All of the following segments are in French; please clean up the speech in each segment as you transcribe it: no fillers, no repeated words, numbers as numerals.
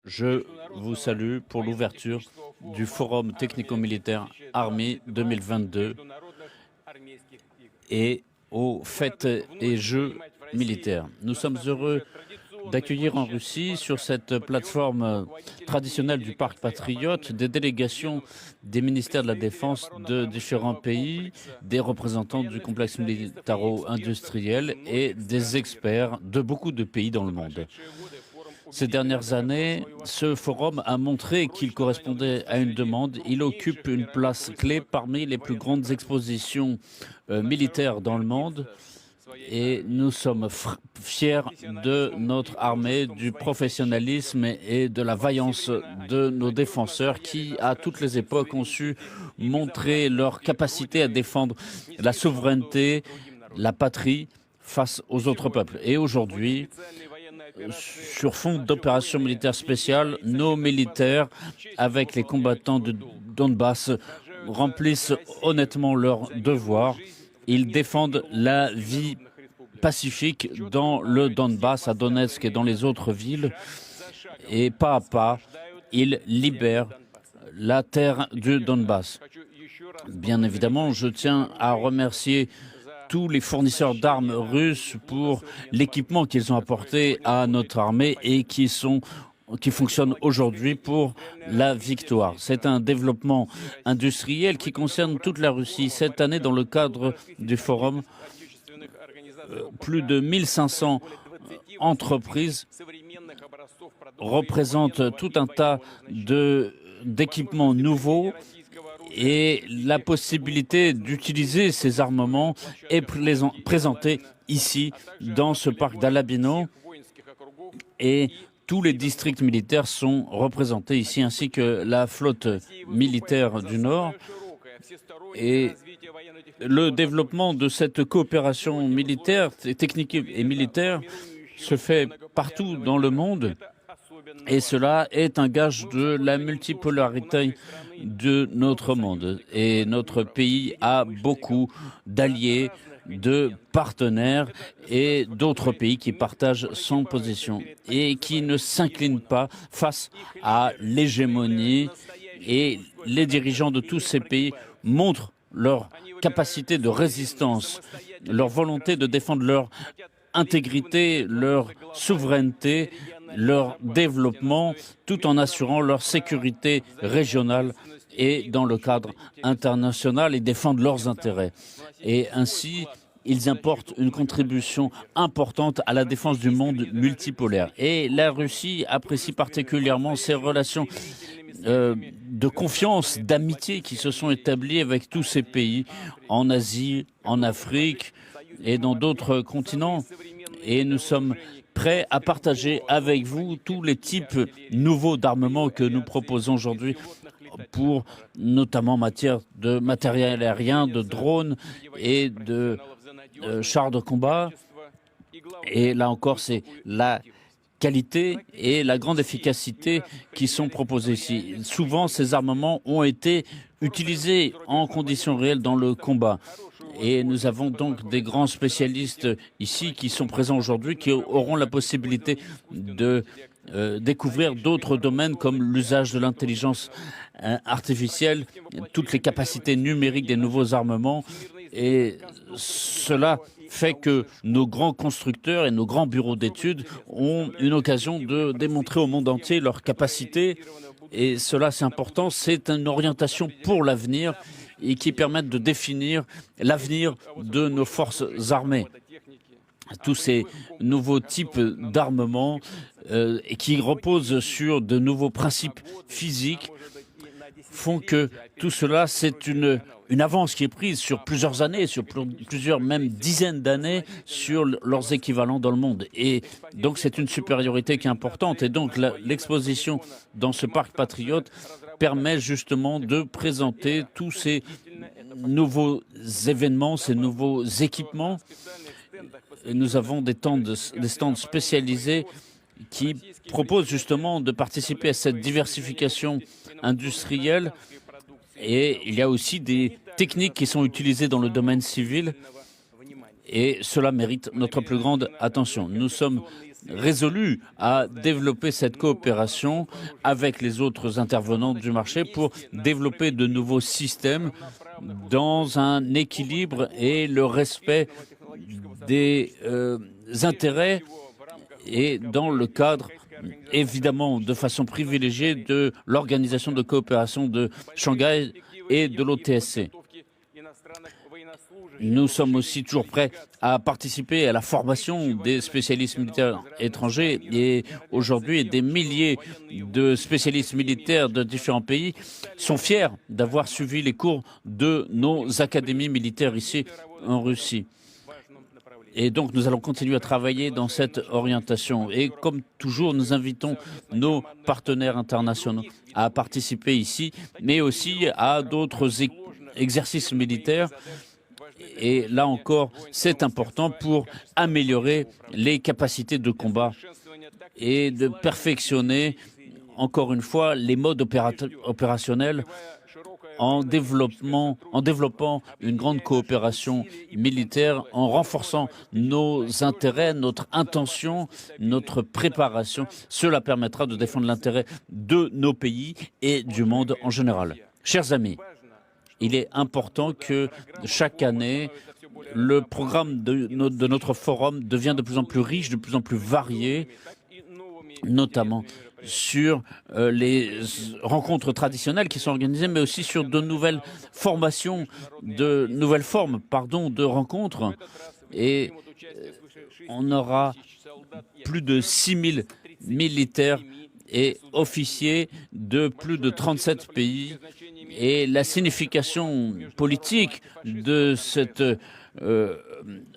Je vous salue pour l'ouverture du Forum technico-militaire Army 2022 et aux fêtes et jeux militaires. Nous sommes heureux d'accueillir en Russie, sur cette plateforme traditionnelle du Parc Patriote, des délégations des ministères de la Défense de différents pays, des représentants du complexe militaro-industriel et des experts de beaucoup de pays dans le monde. Ces dernières années, ce forum a montré qu'il correspondait à une demande. Il occupe une place clé parmi les plus grandes expositions militaires dans le monde. Et nous sommes fiers de notre armée, du professionnalisme et de la vaillance de nos défenseurs qui, à toutes les époques, ont su montrer leur capacité à défendre la souveraineté, la patrie face aux autres peuples. Et aujourd'hui, sur fond d'opérations militaires spéciales, nos militaires, avec les combattants de Donbass, remplissent honnêtement leur devoir. Ils défendent la vie pacifique dans le Donbass, à Donetsk et dans les autres villes. Et pas à pas, ils libèrent la terre du Donbass. Bien évidemment, je tiens à remercier tous les fournisseurs d'armes russes pour l'équipement qu'ils ont apporté à notre armée et qui fonctionnent aujourd'hui pour la victoire. C'est un développement industriel qui concerne toute la Russie. Cette année, dans le cadre du forum, plus de 1500 entreprises représentent tout un tas d'équipements nouveaux et la possibilité d'utiliser ces armements est présentée ici, dans ce parc d'Alabino. Et tous les districts militaires sont représentés ici, ainsi que la flotte militaire du Nord. Et le développement de cette coopération militaire, technique et militaire se fait partout dans le monde. Et cela est un gage de la multipolarité de notre monde. Et notre pays a beaucoup d'alliés, de partenaires et d'autres pays qui partagent son position et qui ne s'inclinent pas face à l'hégémonie. Et les dirigeants de tous ces pays montrent leur capacité de résistance, leur volonté de défendre leur intégrité, leur souveraineté, leur développement, tout en assurant leur sécurité régionale et dans le cadre international et défendent leurs intérêts. Et ainsi, ils apportent une contribution importante à la défense du monde multipolaire. Et la Russie apprécie particulièrement ces relations de confiance, d'amitié qui se sont établies avec tous ces pays en Asie, en Afrique et dans d'autres continents. Et nous sommes prêts à partager avec vous tous les types nouveaux d'armements que nous proposons aujourd'hui pour notamment en matière de matériel aérien, de drones et de chars de combat. Et là encore, c'est la qualité et la grande efficacité qui sont proposées ici. Souvent, ces armements ont été utilisés en conditions réelles dans le combat. Et nous avons donc des grands spécialistes ici qui sont présents aujourd'hui, qui auront la possibilité de découvrir d'autres domaines comme l'usage de l'intelligence artificielle, toutes les capacités numériques des nouveaux armements. Et cela fait que nos grands constructeurs et nos grands bureaux d'études ont une occasion de démontrer au monde entier leurs capacités. Et cela, c'est important, c'est une orientation pour l'avenir et qui permettent de définir l'avenir de nos forces armées. Tous ces nouveaux types d'armements qui reposent sur de nouveaux principes physiques font que tout cela, c'est une avance qui est prise sur plusieurs années, sur plusieurs même dizaines d'années sur leurs équivalents dans le monde. Et donc c'est une supériorité qui est importante. Et donc l'exposition dans ce parc patriote permet justement de présenter tous ces nouveaux événements, ces nouveaux équipements. Et nous avons des stands spécialisés qui proposent justement de participer à cette diversification industrielle. Et il y a aussi des techniques qui sont utilisées dans le domaine civil et cela mérite notre plus grande attention. Nous sommes résolus à développer cette coopération avec les autres intervenants du marché pour développer de nouveaux systèmes dans un équilibre et le respect des intérêts et dans le cadre, évidemment, de façon privilégiée de l'Organisation de coopération de Shanghai et de l'OTSC. Nous sommes aussi toujours prêts à participer à la formation des spécialistes militaires étrangers et aujourd'hui, des milliers de spécialistes militaires de différents pays sont fiers d'avoir suivi les cours de nos académies militaires ici en Russie. Et donc, nous allons continuer à travailler dans cette orientation. Et comme toujours, nous invitons nos partenaires internationaux à participer ici, mais aussi à d'autres exercices militaires. Et là encore, c'est important pour améliorer les capacités de combat et de perfectionner, encore une fois, les modes opérationnels en développant une grande coopération militaire, en renforçant nos intérêts, notre intention, notre préparation. Cela permettra de défendre l'intérêt de nos pays et du monde en général. Chers amis, il est important que chaque année, le programme de notre forum devient de plus en plus riche, de plus en plus varié, notamment sur les rencontres traditionnelles qui sont organisées, mais aussi sur de nouvelles formations, de nouvelles formes, de rencontres. Et on aura plus de 6000 militaires et officiers de plus de 37 pays. Et la signification politique de cette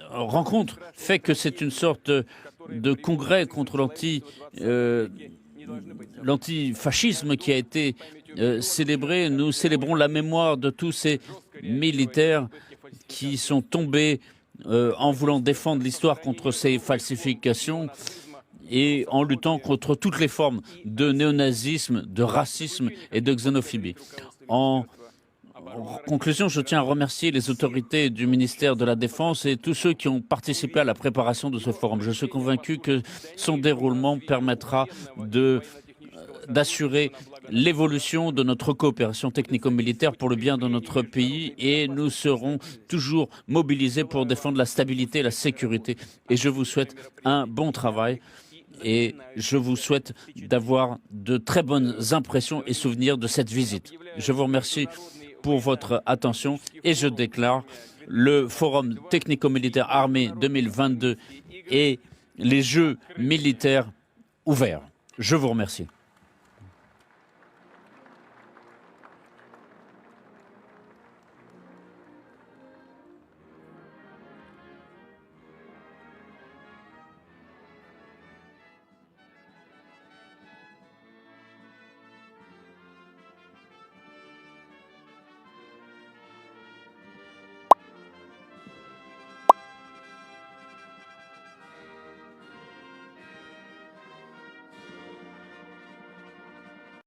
rencontre fait que c'est une sorte de congrès contre l'antifascisme qui a été célébré. Nous célébrons la mémoire de tous ces militaires qui sont tombés en voulant défendre l'histoire contre ces falsifications et en luttant contre toutes les formes de néonazisme, de racisme et de xénophobie. En conclusion, je tiens à remercier les autorités du ministère de la Défense et tous ceux qui ont participé à la préparation de ce forum. Je suis convaincu que son déroulement permettra d'assurer l'évolution de notre coopération technico-militaire pour le bien de notre pays et nous serons toujours mobilisés pour défendre la stabilité et la sécurité. Et je vous souhaite un bon travail et je vous souhaite d'avoir de très bonnes impressions et souvenirs de cette visite. Je vous remercie pour votre attention et je déclare le Forum technico-militaire armé 2022 et les Jeux militaires ouverts. Je vous remercie.